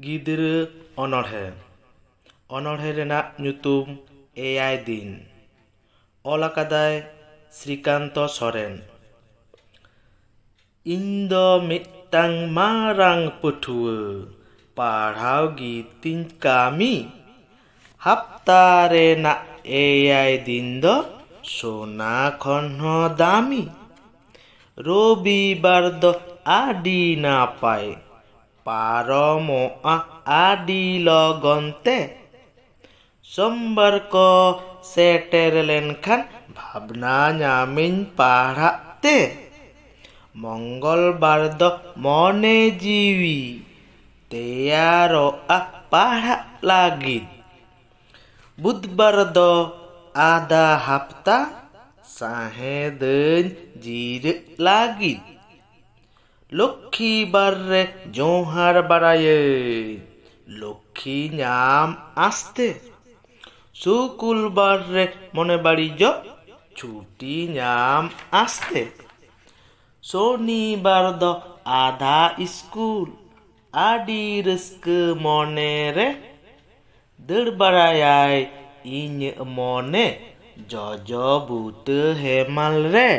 ᱜᱤᱫᱽᱨᱟᱹ ᱚᱱᱚᱬᱦᱮ ᱨᱮᱱᱟᱜ ᱧᱩᱛᱩᱢ ᱮᱭᱟᱭ ᱫᱤᱱ᱾ ᱚᱞ ᱟᱠᱟᱫᱟᱭ ᱥᱨᱤᱠᱟᱱᱛᱚ ᱥᱚᱨᱮᱱ᱾ ᱤᱧ ᱫᱚ ᱢᱤᱫᱴᱟᱝ ᱢᱟᱨᱟᱝ ᱯᱟᱹᱴᱷᱩᱣᱟᱹ, ᱯᱟᱲᱦᱟᱣ ᱜᱤᱛᱤᱧ ᱠᱟᱹᱢᱤ᱾ ᱦᱟᱯᱛᱟ ᱨᱮᱱᱟᱜ ᱮᱭᱟᱭ ᱫᱤᱱ ᱫᱚ ᱥᱳᱱᱟ ᱠᱷᱚᱱ ᱦᱚᱸ ᱫᱟᱢᱤ᱾ ᱨᱚᱵᱤᱵᱟᱨ ᱫᱚ ᱟᱹᱰᱤ ᱱᱟᱯᱟᱭ, ᱯᱟᱨᱚᱢᱚᱜᱼᱟ ᱟᱹᱰᱤ ᱞᱚᱜᱚᱱ ᱛᱮ᱾ ᱥᱳᱢᱵᱟᱨ ᱠᱚ ᱥᱮᱴᱮᱨ ᱞᱮᱱᱠᱷᱟᱱ ᱵᱷᱟᱵᱽᱱᱟ ᱧᱟᱢᱤᱧ ᱯᱟᱲᱦᱟᱜ ᱛᱮ᱾ ᱢᱚᱝᱜᱚᱞ ᱵᱟᱨ ᱫᱚ ᱢᱚᱱᱮ ᱡᱤᱣᱤ ᱛᱮᱭᱟᱨᱚᱜᱼᱟ ᱯᱟᱲᱦᱟᱜ ᱞᱟᱹᱜᱤᱫ᱾ ᱵᱩᱫᱷᱵᱟᱨ ᱫᱚ ᱟᱫᱷᱟ ᱦᱟᱯᱛᱟ ᱥᱟᱦᱮᱸᱫᱟᱹᱧ ᱡᱤᱨᱟᱹᱜ ᱞᱟᱹᱜᱤᱫ᱾ ᱞᱚᱠᱠᱷᱤ ᱵᱟᱨ ᱨᱮ ᱡᱚᱦᱟᱨ ᱵᱟᱲᱟᱭᱟᱹᱧ ᱞᱚᱠᱠᱷᱤ ᱧᱟᱢ ᱟᱥᱛᱮ᱾ ᱥᱩᱠᱩᱞ ᱵᱟᱨ ᱨᱮ ᱢᱚᱱᱮ ᱵᱟᱹᱲᱤᱡᱚᱜ ᱪᱷᱩᱴᱤ ᱧᱟᱢ ᱟᱥᱛᱮ᱾ ᱥᱚᱱᱤᱵᱟᱨ ᱫᱚ ᱟᱫᱷᱟ ᱤᱥᱠᱩᱞ ᱟᱹᱰᱤ ᱨᱟᱹᱥᱠᱟᱹ ᱢᱚᱱᱮ ᱨᱮ᱾ ᱫᱟᱹᱲ ᱵᱟᱲᱟᱭᱟᱭ ᱤᱧᱟᱹᱜ ᱢᱚᱱᱮ ᱡᱚᱡᱚ ᱵᱩᱴᱟᱹ ᱦᱮᱢᱟᱞ ᱨᱮ᱾